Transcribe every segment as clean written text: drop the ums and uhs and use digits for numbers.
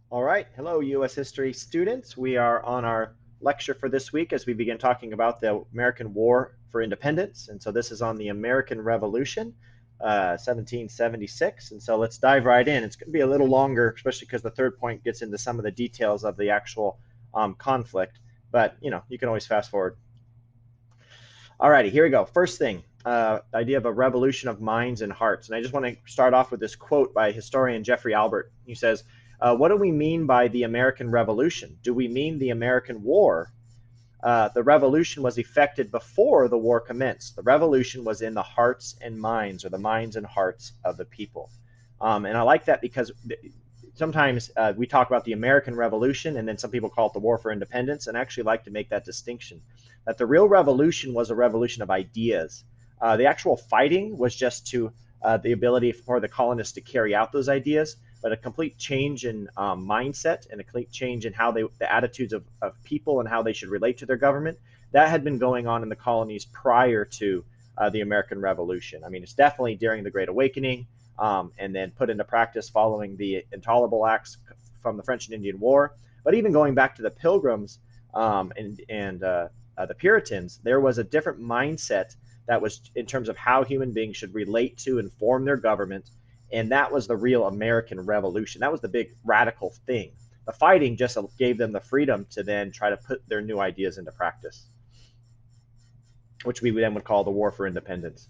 All right. Hello, U.S. history students. We are on our lecture for this week as we begin talking about the American War for Independence. And so this is on the American Revolution, 1776. And so let's dive right in. It's going to be a little longer, especially because the third point gets into some of the details of the actual conflict. But, you can always fast forward. All righty, here we go. First thing, idea of a revolution of minds and hearts. And I just want to start off with this quote by historian Jeffrey Albert. He says, what do we mean by the American Revolution? Do we mean the American War? The revolution was effected before the war commenced. The revolution was in the hearts and minds, or the minds and hearts of the people. And I like that because sometimes we talk about the American Revolution, and then some people call it the War for Independence, and I actually like to make that distinction that the real revolution was a revolution of ideas. The actual fighting was just to the ability for the colonists to carry out those ideas, but a complete change in mindset and a complete change in how the attitudes of people and how they should relate to their government, that had been going on in the colonies prior to the American Revolution. I mean, it's definitely during the Great Awakening, and then put into practice following the Intolerable Acts from the French and Indian War. But even going back to the Pilgrims and the Puritans, there was a different mindset that was in terms of how human beings should relate to and form their government. And that was the real American Revolution. That was the big radical thing. The fighting just gave them the freedom to then try to put their new ideas into practice, which we then would call the War for Independence.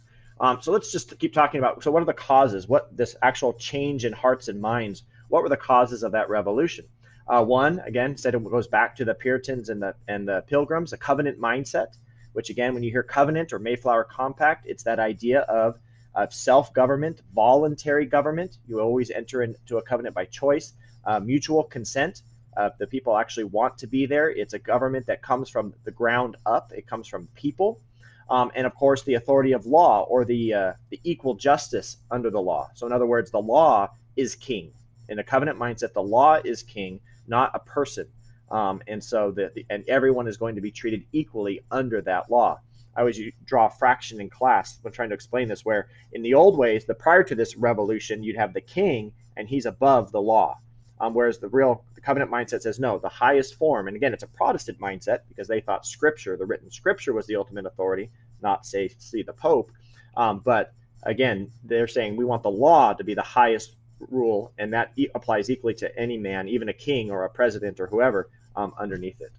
So let's just keep talking about. So, what are the causes? What this actual change in hearts and minds? What were the causes of that revolution? One, again, said it goes back to the Puritans and the Pilgrims, a covenant mindset. Which again, when you hear covenant or Mayflower Compact, it's that idea of self-government, voluntary government. You always enter into a covenant by choice, mutual consent. The people actually want to be there. It's a government that comes from the ground up. It comes from people, and of course the authority of law, or the equal justice under the law. So in other words, the law is king. In a covenant mindset, the law is king, not a person. And so and everyone is going to be treated equally under that law. I always draw a fraction in class when trying to explain this, where in the old ways, the prior to this revolution, you'd have the king and he's above the law. Whereas the covenant mindset says no, the highest form, and again, it's a Protestant mindset because they thought Scripture, the written Scripture, was the ultimate authority, not say see the Pope. But again, they're saying we want the law to be the highest rule, and that applies equally to any man, even a king or a president or whoever underneath it.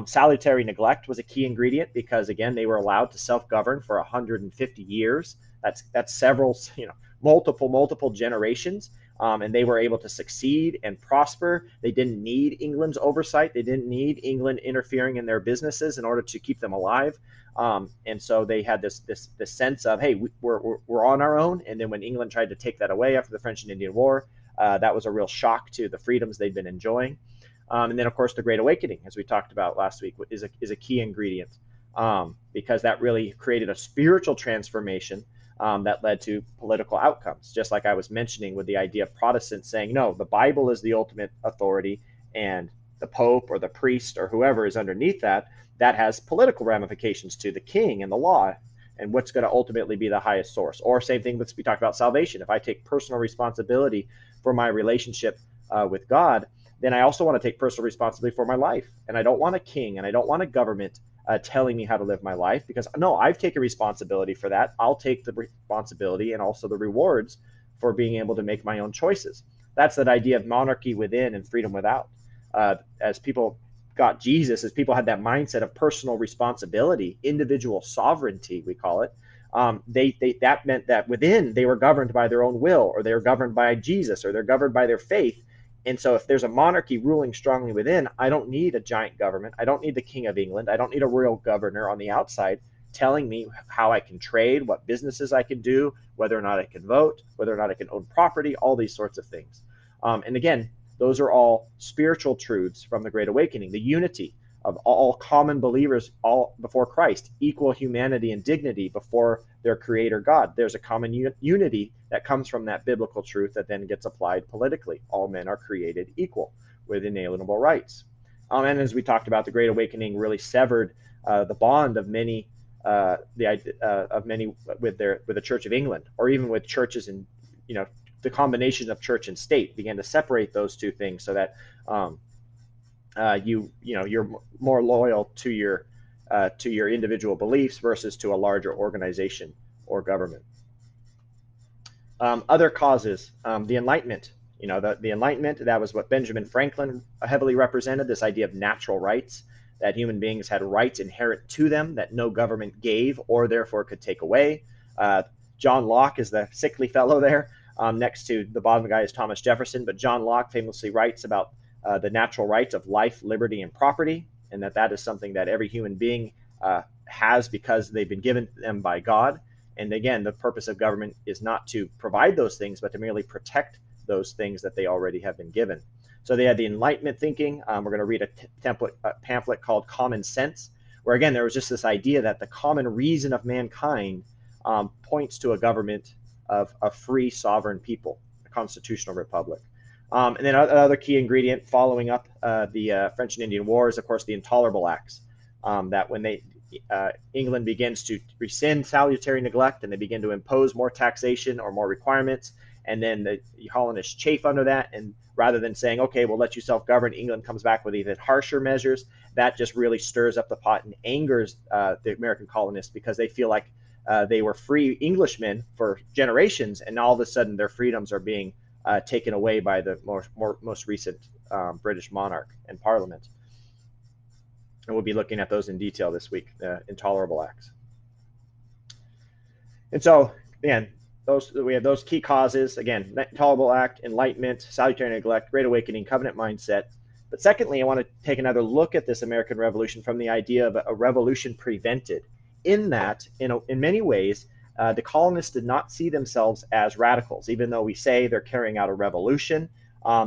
Salutary neglect was a key ingredient because again they were allowed to self-govern for 150 years. That's several, multiple generations, and they were able to succeed and prosper. They didn't need England's oversight. They didn't need England interfering in their businesses in order to keep them alive. And so they had this sense of, hey, we're on our own. And then when England tried to take that away after the French and Indian War, that was a real shock to the freedoms they'd been enjoying. And then, of course, the Great Awakening, as we talked about last week, is a key ingredient, because that really created a spiritual transformation that led to political outcomes. Just like I was mentioning with the idea of Protestants saying, no, the Bible is the ultimate authority, and the Pope or the priest or whoever is underneath that has political ramifications to the king and the law and what's going to ultimately be the highest source. Or same thing, let's be talking about salvation. If I take personal responsibility for my relationship with God, then I also want to take personal responsibility for my life. And I don't want a king and I don't want a government telling me how to live my life, because no, I've taken responsibility for that. I'll take the responsibility and also the rewards for being able to make my own choices. That's that idea of monarchy within and freedom without. As people got Jesus, as people had that mindset of personal responsibility, individual sovereignty, we call it. That meant that within they were governed by their own will, or they were governed by Jesus, or they're governed by their faith. And so if there's a monarchy ruling strongly within, I don't need a giant government. I don't need the King of England. I don't need a royal governor on the outside telling me how I can trade, what businesses I can do, whether or not I can vote, whether or not I can own property, all these sorts of things. And again, those are all spiritual truths from the Great Awakening, the unity of all common believers, all before Christ, equal humanity and dignity before their creator God. There's a common unity that comes from that biblical truth that then gets applied politically. All men are created equal with inalienable rights. And as we talked about, the Great Awakening really severed the bond of many, of many with the Church of England, or even with churches in, the combination of church and state, began to separate those two things so that you're more loyal to your individual beliefs versus to a larger organization or government. Other causes, the Enlightenment. The Enlightenment, that was what Benjamin Franklin heavily represented, this idea of natural rights, that human beings had rights inherent to them that no government gave or therefore could take away. John Locke is the sickly fellow there. Next to the bottom guy is Thomas Jefferson, but John Locke famously writes about the natural rights of life, liberty, and property, and that is something that every human being has because they've been given them by God. And again, the purpose of government is not to provide those things, but to merely protect those things that they already have been given. So they had the Enlightenment thinking. We're going to read a pamphlet called Common Sense, where again, there was just this idea that the common reason of mankind points to a government of a free sovereign people, a constitutional republic. And then another key ingredient following up the French and Indian Wars, of course, the Intolerable Acts, that when England begins to rescind salutary neglect and they begin to impose more taxation or more requirements, and then the colonists chafe under that, and rather than saying, okay, we'll let you self-govern, England comes back with even harsher measures. That just really stirs up the pot and angers the American colonists because they feel like they were free Englishmen for generations, and all of a sudden their freedoms are being taken away by the most recent British monarch and parliament. And we'll be looking at those in detail this week, Intolerable Acts. And so, again, we have those key causes. Again, Intolerable Act, Enlightenment, salutary neglect, Great Awakening, covenant mindset. But secondly, I want to take another look at this American Revolution from the idea of a revolution prevented. In that, in many ways, the colonists did not see themselves as radicals, even though we say they're carrying out a revolution.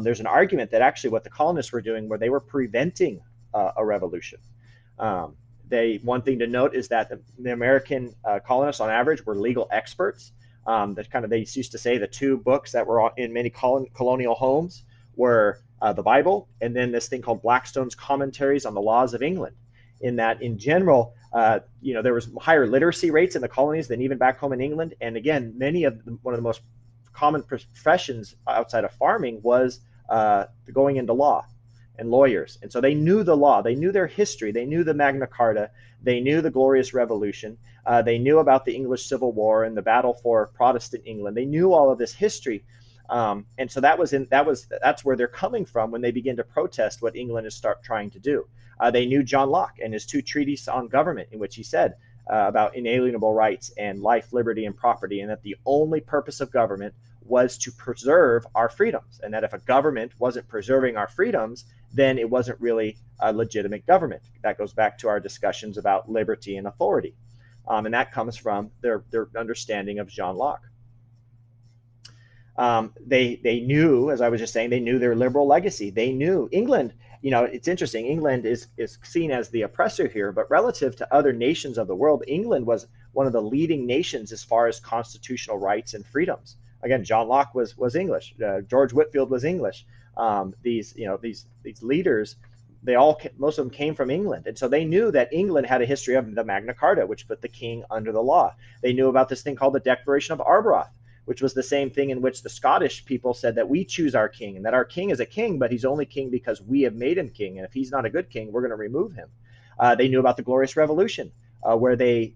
There's an argument that actually what the colonists were doing, where they were preventing a revolution. One thing to note is that the American colonists, on average, were legal experts. They used to say the two books that were in many colonial homes were the Bible, and then this thing called Blackstone's Commentaries on the Laws of England. In that, in general, there was higher literacy rates in the colonies than even back home in England. And again, one of the most common professions outside of farming was going into law and lawyers. And so they knew the law, they knew their history, they knew the Magna Carta, they knew the Glorious Revolution, they knew about the English Civil War and the battle for Protestant England. They knew all of this history. And so that's where they're coming from when they begin to protest what England is trying to do. They knew John Locke and his two treatises on government, in which he said about inalienable rights and life, liberty, and property, and that the only purpose of government was to preserve our freedoms, and that if a government wasn't preserving our freedoms, then it wasn't really a legitimate government. That goes back to our discussions about liberty and authority, and that comes from their understanding of John Locke. They knew, as I was just saying, they knew their liberal legacy. They knew England. It's interesting. England is seen as the oppressor here, but relative to other nations of the world, England was one of the leading nations as far as constitutional rights and freedoms. Again, John Locke was English. George Whitefield was English. These leaders, most of them came from England, and so they knew that England had a history of the Magna Carta, which put the king under the law. They knew about this thing called the Declaration of Arbroath, which was the same thing in which the Scottish people said that we choose our king, and that our king is a king, but he's only king because we have made him king, and if he's not a good king, we're going to remove him. They knew about the Glorious Revolution, where they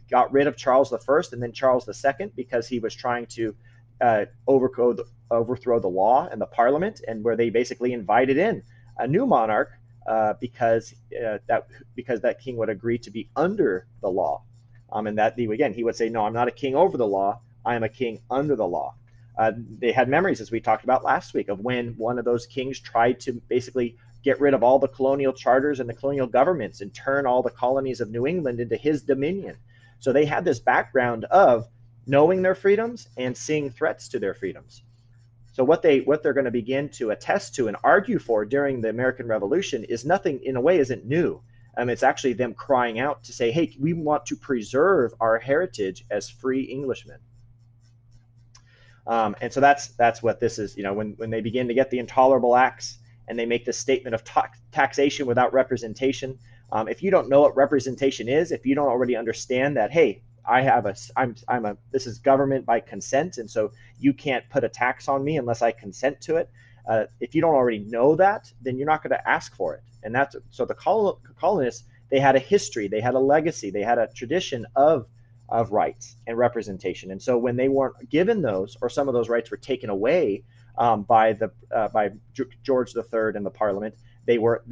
got rid of Charles I and then Charles II because he was trying to overthrow the law and the parliament, and where they basically invited in a new monarch because that king would agree to be under the law, and that again he would say, no, I'm not a king over the law, I am a king under the law. They had memories, as we talked about last week, of when one of those kings tried to basically get rid of all the colonial charters and the colonial governments and turn all the colonies of New England into his dominion. So they had this background of knowing their freedoms and seeing threats to their freedoms. So what they're going to begin to attest to and argue for during the American Revolution is nothing, in a way, isn't new. It's actually them crying out to say, hey, we want to preserve our heritage as free Englishmen. And so that's what this is. When they begin to get the Intolerable Acts and they make this statement of taxation without representation. If you don't know what representation is, if you don't already understand that, hey, this is government by consent, and so you can't put a tax on me unless I consent to it. If you don't already know that, then you're not going to ask for it. And that's so the colonists, they had a history, they had a legacy, they had a tradition of rights and representation. And so when they weren't given those, or some of those rights were taken away by George III and the Parliament, they were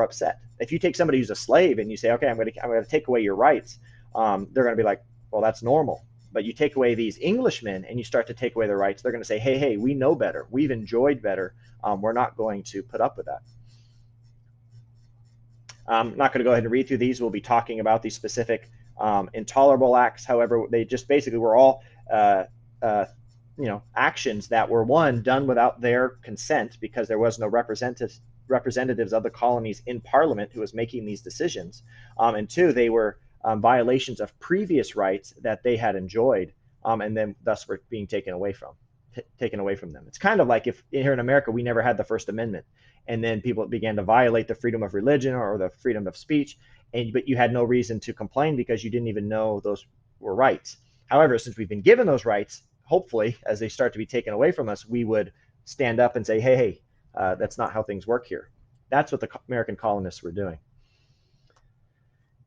upset. If you take somebody who's a slave and you say, okay, I'm going to take away your rights, they're going to be like, well, that's normal. But you take away these Englishmen and you start to take away their rights, they're going to say, hey, we know better. We've enjoyed better. We're not going to put up with that. I'm not going to go ahead and read through these. We'll be talking about these specific intolerable acts. However, they just basically were all actions that were, one, done without their consent because there was no representatives of the colonies in Parliament who was making these decisions, and two, they were violations of previous rights that they had enjoyed, and then thus were being taken away from them. It's kind of like if here in America we never had the First Amendment, and then people began to violate the freedom of religion or the freedom of speech, but you had no reason to complain because you didn't even know those were rights. However, since we've been given those rights, hopefully, as they start to be taken away from us, we would stand up and say, hey, that's not how things work here. That's what the American colonists were doing.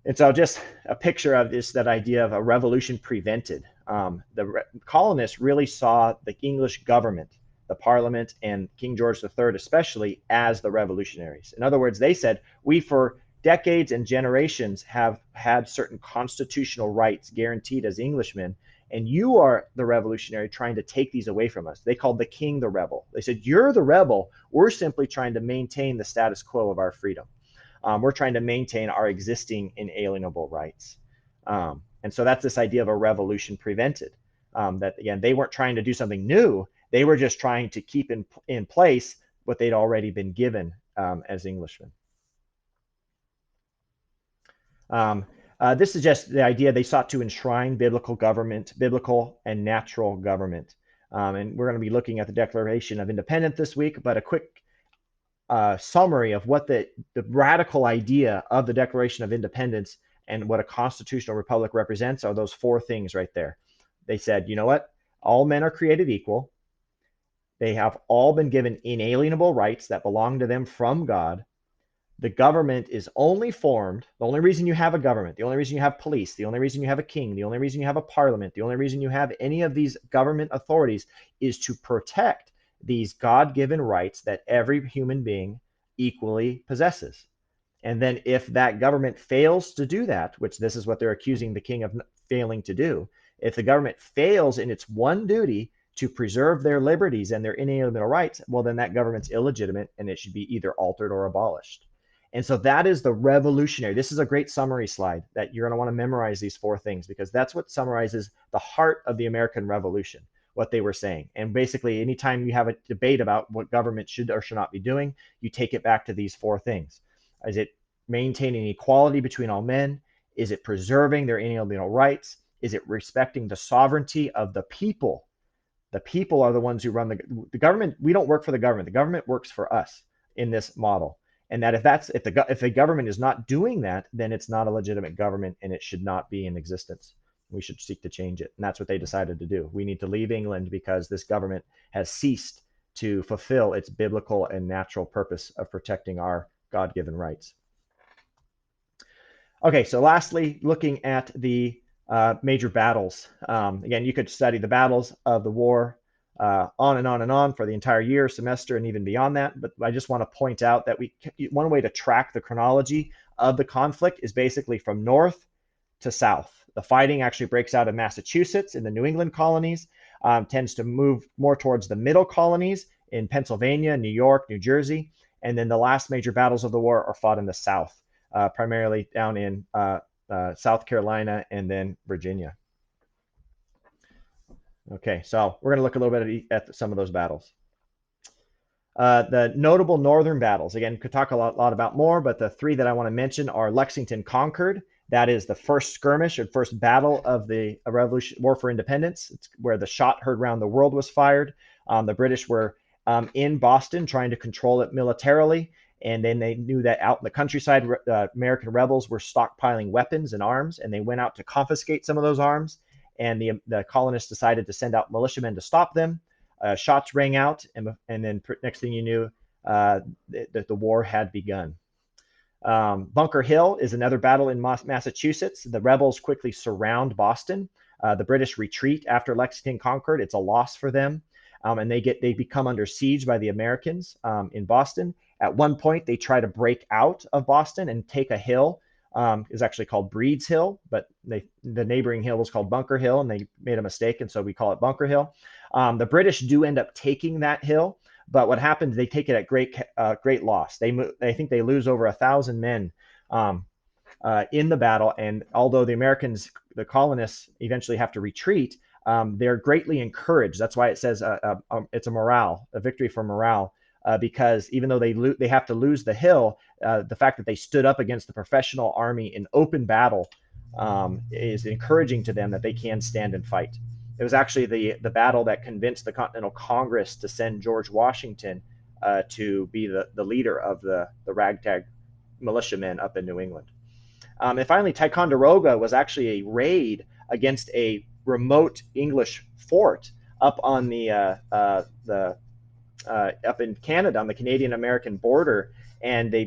And so just a picture of that idea of a revolution prevented. The colonists really saw the English government, the Parliament, and King George III especially, as the revolutionaries. In other words, they said, we for decades and generations have had certain constitutional rights guaranteed as Englishmen, and you are the revolutionary trying to take these away from us. They called the king the rebel. They said, you're the rebel. We're simply trying to maintain the status quo of our freedom. We're trying to maintain our existing inalienable rights. And so that's this idea of a revolution prevented. That, again, they weren't trying to do something new. They were just trying to keep in place what they'd already been given as Englishmen. This is just the idea they sought to enshrine biblical government, biblical and natural government. And we're going to be looking at the Declaration of Independence this week, but a quick summary of what the radical idea of the Declaration of Independence and what a constitutional republic represents are those four things right there. They said, you know what? All men are created equal. They have all been given inalienable rights that belong to them from God. The government is only formed, the only reason you have a government, the only reason you have police, the only reason you have a king, the only reason you have a parliament, the only reason you have any of these government authorities is to protect these God-given rights that every human being equally possesses. And then if that government fails to do that, which this is what they're accusing the king of failing to do, if the government fails in its one duty to preserve their liberties and their inalienable rights, well, then that government's illegitimate and it should be either altered or abolished. And so that is the revolutionary. This is a great summary slide that you're going to want to memorize these four things, because that's what summarizes the heart of the American Revolution, what they were saying. And basically, anytime you have a debate about what government should or should not be doing, you take it back to these four things. Is it maintaining equality between all men? Is it preserving their inalienable rights? Is it respecting the sovereignty of the people? The people are the ones who run the government. We don't work for the government. The government works for us in this model. And that if the government is not doing that, then it's not a legitimate government and it should not be in existence. We should seek to change it. And that's what they decided to do. We need to leave England because this government has ceased to fulfill its biblical and natural purpose of protecting our God-given rights. Okay, so lastly, looking at the major battles. Again, you could study the battles of the war on and on and on for the entire year, semester, and even beyond that. But I just want to point out that one way to track the chronology of the conflict is basically from north to south. The fighting actually breaks out in Massachusetts in the New England colonies, tends to move more towards the middle colonies in Pennsylvania, New York, New Jersey. And then the last major battles of the war are fought in the south, primarily down in South Carolina and then Virginia. Okay, so we're going to look a little bit at some of those battles. The notable northern battles, again, could talk a lot about more, but the three that I want to mention are Lexington Concord. That is the first skirmish or first battle of the Revolution War for Independence. It's where the shot heard round the world was fired. The British were in Boston trying to control it militarily, And then they knew that out in the countryside, American rebels were stockpiling weapons and arms, and they went out to confiscate some of those arms. And the colonists decided to send out militiamen to stop them. Shots rang out, and then next thing you knew, the war had begun. Bunker Hill is another battle in Massachusetts. The rebels quickly surround Boston. The British retreat after Lexington conquered. It's a loss for them, and they become under siege by the Americans in Boston. At one point, they try to break out of Boston and take a hill. It's actually called Breed's Hill, but the neighboring hill was called Bunker Hill, and they made a mistake, and so we call it Bunker Hill. The British do end up taking that hill, but what happens? They take it at great loss. I think they lose over 1,000 men in the battle, and although the Americans, the colonists, eventually have to retreat, they're greatly encouraged. That's why it says it's a victory for morale. Because even though they have to lose the hill, the fact that they stood up against the professional army in open battle is encouraging to them that they can stand and fight. It was actually the battle that convinced the Continental Congress to send George Washington to be the leader of the ragtag militiamen up in New England. And finally, Ticonderoga was actually a raid against a remote English fort up on up in Canada on the Canadian-American border, and they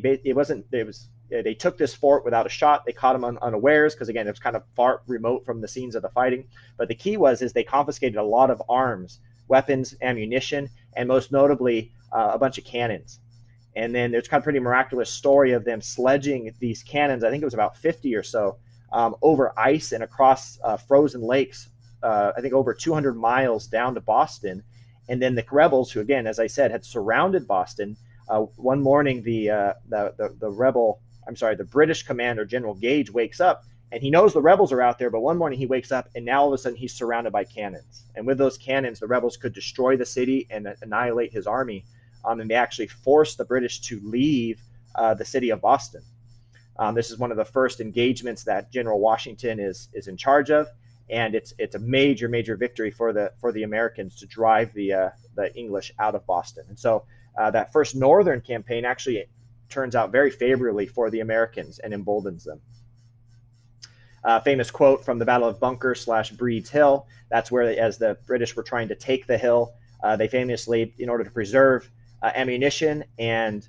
took this fort without a shot. They caught them unawares because, again, it was kind of far remote from the scenes of the fighting. But the key is they confiscated a lot of arms, weapons, ammunition, and most notably a bunch of cannons. And then there's kind of a pretty miraculous story of them sledging these cannons. I think it was about 50 or so over ice and across frozen lakes. I think over 200 miles down to Boston. And then the rebels, who, again, as I said, had surrounded Boston, one morning the British commander, General Gage, wakes up, and he knows the rebels are out there, but one morning he wakes up, and now all of a sudden he's surrounded by cannons. And with those cannons, the rebels could destroy the city and annihilate his army, and they actually forced the British to leave the city of Boston. This is one of the first engagements that General Washington is in charge of. And it's a major victory for the Americans to drive the English out of Boston. And so that first northern campaign actually turns out very favorably for the Americans and emboldens them. Famous quote from the Battle of Bunker / Breed's Hill. That's where, as the British were trying to take the hill, they famously, in order to preserve ammunition and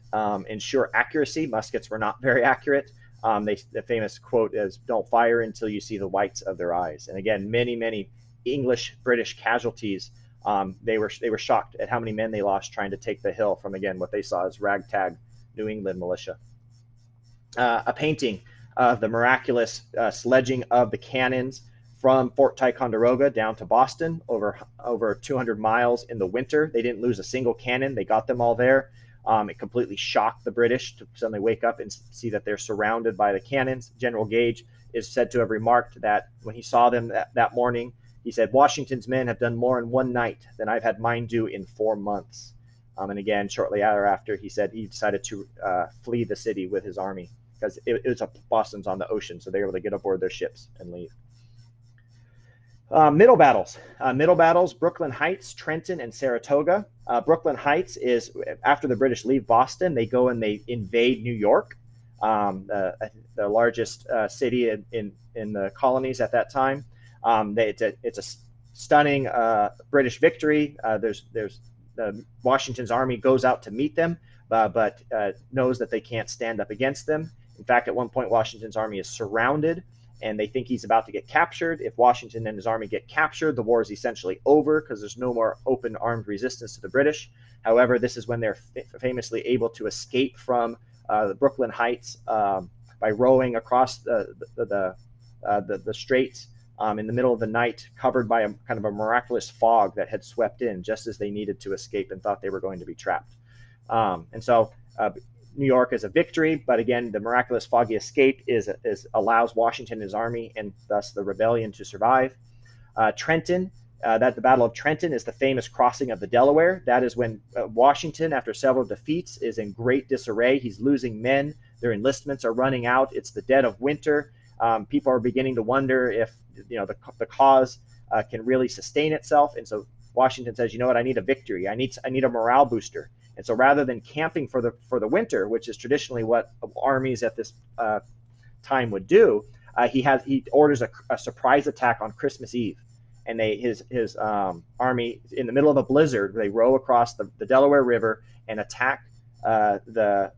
ensure accuracy, muskets were not very accurate. The famous quote is, "Don't fire until you see the whites of their eyes." And again, many English British casualties. They were shocked at how many men they lost trying to take the hill from, again, what they saw as ragtag New England militia. A painting of the miraculous sledging of the cannons from Fort Ticonderoga down to Boston over 200 miles in the winter. They didn't lose a single cannon. They got them all there. It completely shocked the British to suddenly wake up and see that they're surrounded by the cannons. General Gage is said to have remarked that when he saw them that morning, he said, "Washington's men have done more in one night than I've had mine do in 4 months." And again, shortly thereafter, he said he decided to flee the city with his army because Boston's on the ocean, so they were able to get aboard their ships and leave. Middle battles, Brooklyn Heights, Trenton, and Saratoga. Brooklyn Heights is after the British leave Boston, they go and they invade New York, the largest city in the colonies at that time. It's a stunning British victory. Washington's army goes out to meet them, but knows that they can't stand up against them. In fact, at one point, Washington's army is surrounded, and they think he's about to get captured. If Washington and his army get captured, the war is essentially over because there's no more open armed resistance to the British. However, this is when they're famously able to escape from the Brooklyn Heights by rowing across the straits in the middle of the night, covered by a kind of a miraculous fog that had swept in just as they needed to escape and thought they were going to be trapped. And so New York is a victory, but again, the miraculous foggy escape allows Washington and his army and thus the rebellion to survive. Trenton, the Battle of Trenton is the famous crossing of the Delaware. That is when Washington, after several defeats, is in great disarray. He's losing men. Their enlistments are running out. It's the dead of winter. People are beginning to wonder if the cause can really sustain itself. And so Washington says, you know what, I need a victory. I need a morale booster. And so rather than camping for the winter, which is traditionally what armies at this time would do, he orders a surprise attack on Christmas Eve, and his army, in the middle of a blizzard, they row across the Delaware River and attack the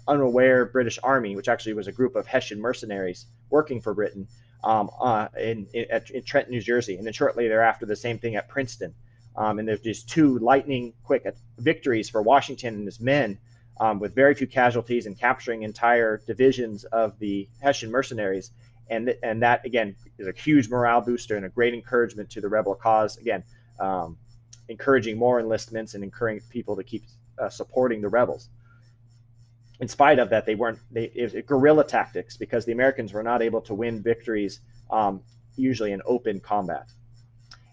unaware British army, which actually was a group of Hessian mercenaries working for Britain, in Trenton, New Jersey, and then shortly thereafter the same thing at Princeton. And there's just two lightning quick victories for Washington and his men, with very few casualties and capturing entire divisions of the Hessian mercenaries. And that, again, is a huge morale booster and a great encouragement to the rebel cause. Again, encouraging more enlistments and encouraging people to keep supporting the rebels. In spite of that, it was guerrilla tactics, because the Americans were not able to win victories, usually in open combat.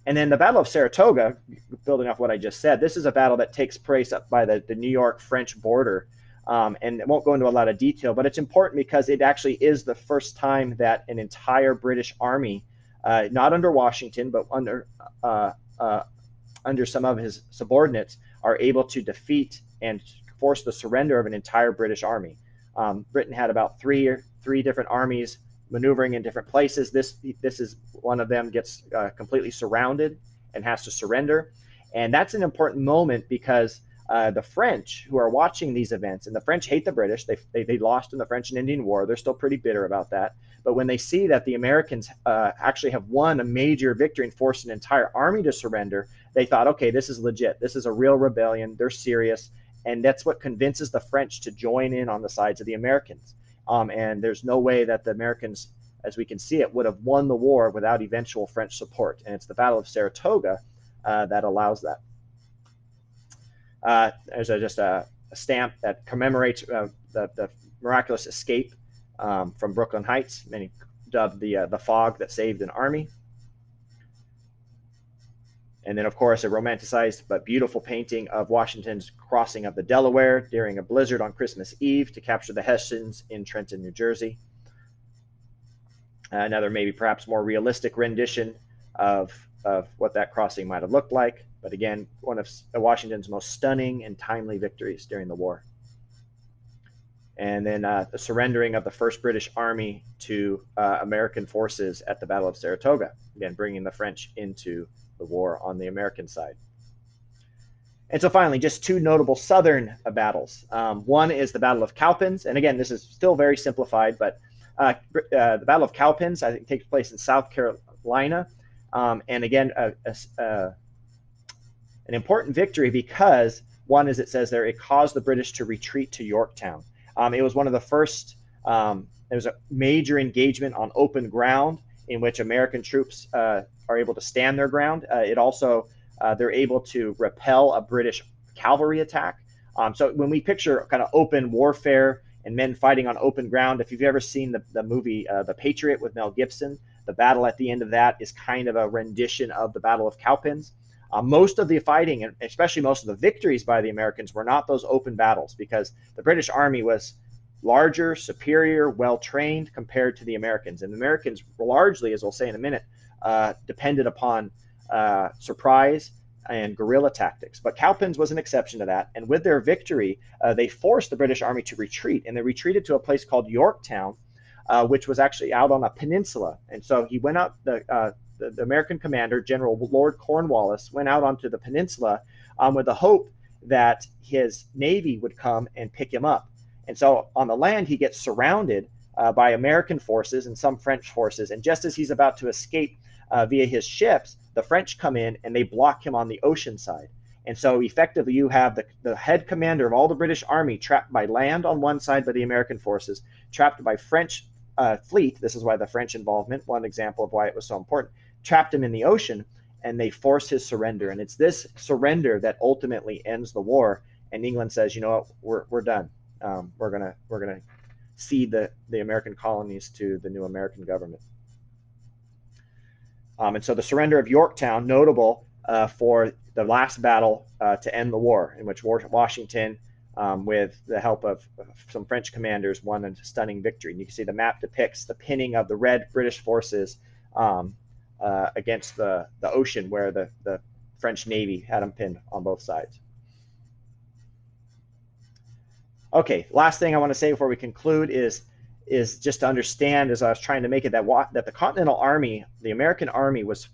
And then the Battle of Saratoga, building off what I just said, this is a battle that takes place up by the New York-French border. And it won't go into a lot of detail, but it's important because it actually is the first time that an entire British army, not under Washington, but under some of his subordinates, are able to defeat and force the surrender of an entire British army. Britain had about three different armies maneuvering in different places. This is one of them, gets completely surrounded and has to surrender. And that's an important moment because the French, who are watching these events, and the French hate the British. They lost in the French and Indian War. They're still pretty bitter about that. But when they see that the Americans actually have won a major victory and forced an entire army to surrender, they thought, okay, this is legit. This is a real rebellion. They're serious. And that's what convinces the French to join in on the sides of the Americans. And there's no way that the Americans, as we can see it, would have won the war without eventual French support. And it's the Battle of Saratoga that allows that. There's just a stamp that commemorates the miraculous escape from Brooklyn Heights, many dubbed the fog that saved an army. And then, of course, a romanticized but beautiful painting of Washington's crossing of the Delaware during a blizzard on Christmas Eve to capture the Hessians in Trenton, New Jersey. Another maybe perhaps more realistic rendition of what that crossing might have looked like. But again, one of Washington's most stunning and timely victories during the war. And then the surrendering of the first British army to American forces at the Battle of Saratoga, again, bringing the French into the war on the American side. And so finally, just two notable Southern battles. One is the Battle of Cowpens. And again, this is still very simplified, but the Battle of Cowpens, I think, takes place in South Carolina. And again, an important victory because, one, as it says there, it caused the British to retreat to Yorktown. It was one of the first, there was a major engagement on open ground in which American troops are able to stand their ground. It also, they're able to repel a British cavalry attack. So when we picture kind of open warfare and men fighting on open ground, if you've ever seen the movie The Patriot with Mel Gibson, the battle at the end of that is kind of a rendition of the Battle of Cowpens. Most of the fighting, and especially most of the victories by the Americans, were not those open battles because the British army was larger, superior, well-trained compared to the Americans. And the Americans largely, as we'll say in a minute, depended upon surprise and guerrilla tactics. But Cowpens was an exception to that. And with their victory, they forced the British army to retreat. And they retreated to a place called Yorktown, which was actually out on a peninsula. And so he went out, the American commander, General Lord Cornwallis, went out onto the peninsula with the hope that his navy would come and pick him up. And so on the land, he gets surrounded by American forces and some French forces. And just as he's about to escape via his ships, the French come in and they block him on the ocean side. And so effectively, you have the head commander of all the British army trapped by land on one side by the American forces, trapped by French fleet. This is why the French involvement, one example of why it was so important, trapped him in the ocean, and they force his surrender. And it's this surrender that ultimately ends the war. And England says, you know what, we're done. We're gonna cede the American colonies to the new American government. And so the surrender of Yorktown, notable for the last battle to end the war, in which Washington, with the help of some French commanders, won a stunning victory. And you can see the map depicts the pinning of the red British forces against the ocean, where the French Navy had them pinned on both sides. Okay, last thing I want to say before we conclude is just to understand, as I was trying to make it, that the Continental Army, the American Army, was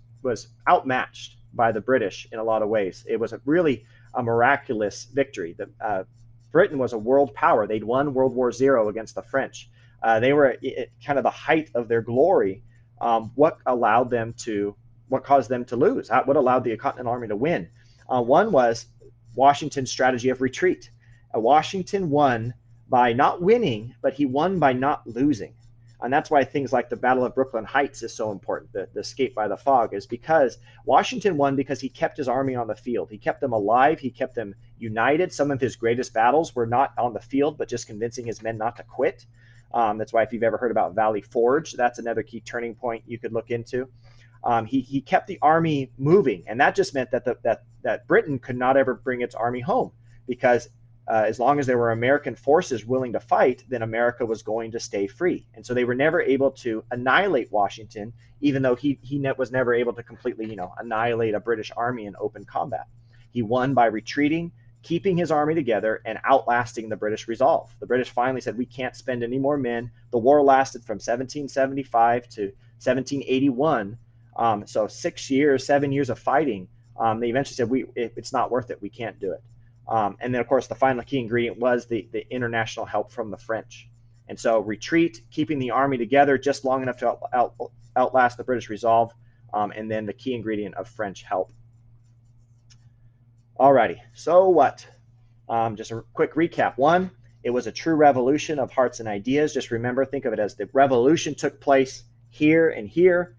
outmatched by the British in a lot of ways. It was really a miraculous victory. Britain was a world power. They'd won World War Zero against the French. They were at kind of the height of their glory. What caused them to lose? What allowed the Continental Army to win? One was Washington's strategy of retreat. Washington won by not winning, but he won by not losing. And that's why things like the Battle of Brooklyn Heights is so important. The escape by the fog is because Washington won because he kept his army on the field. He kept them alive. He kept them united. Some of his greatest battles were not on the field, but just convincing his men not to quit. That's why if you've ever heard about Valley Forge, that's another key turning point you could look into. He kept the army moving, and that just meant that Britain could not ever bring its army home, because as long as there were American forces willing to fight, then America was going to stay free. And so they were never able to annihilate Washington, even though he was never able to completely, annihilate a British army in open combat. He won by retreating, keeping his army together, and outlasting the British resolve. The British finally said, we can't spend any more men. The war lasted from 1775 to 1781. So 7 years of fighting. They eventually said, it's not worth it. We can't do it. And then, of course, the final key ingredient was the international help from the French. And so retreat, keeping the army together just long enough to outlast the British resolve, and then the key ingredient of French help. Alrighty, so what? Just a quick recap. One, it was a true revolution of hearts and ideas. Just remember, think of it as the revolution took place here and here.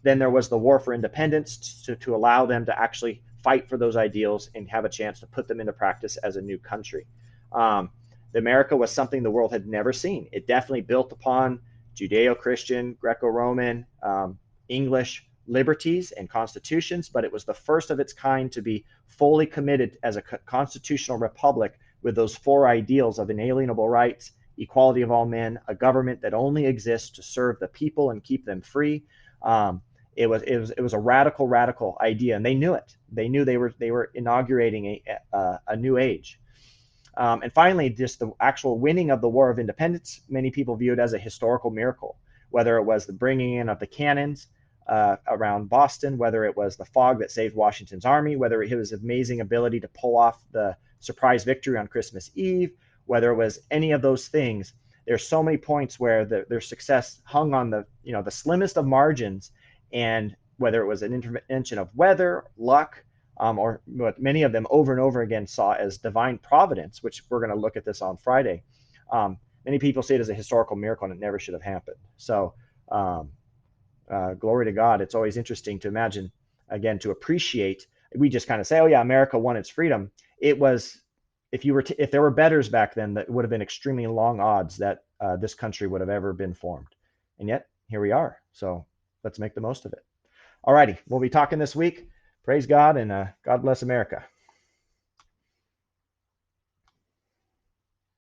Then there was the war for independence to allow them to actually fight for those ideals and have a chance to put them into practice as a new country. America was something the world had never seen. It definitely built upon Judeo-Christian, Greco-Roman, English liberties and constitutions, but it was the first of its kind to be fully committed as a constitutional republic with those four ideals of inalienable rights, equality of all men, a government that only exists to serve the people and keep them free. It was a radical idea, and they knew it. They knew they were inaugurating a new age. And finally, just the actual winning of the War of Independence, many people view it as a historical miracle, whether it was the bringing in of the cannons around Boston, whether it was the fog that saved Washington's army, whether it was his amazing ability to pull off the surprise victory on Christmas Eve, whether it was any of those things. There's so many points where their success hung on the slimmest of margins, and whether it was an intervention of weather, luck, or what many of them over and over again saw as divine providence, which we're going to look at this on Friday. Many people see it as a historical miracle, and it never should have happened. So glory to God. It's always interesting to imagine, again, to appreciate. We just kind of say, oh yeah, America won its freedom. It was, if there were betters back then, that would have been extremely long odds that this country would have ever been formed. And yet here we are. So let's make the most of it. All righty. We'll be talking this week. Praise God, and God bless America.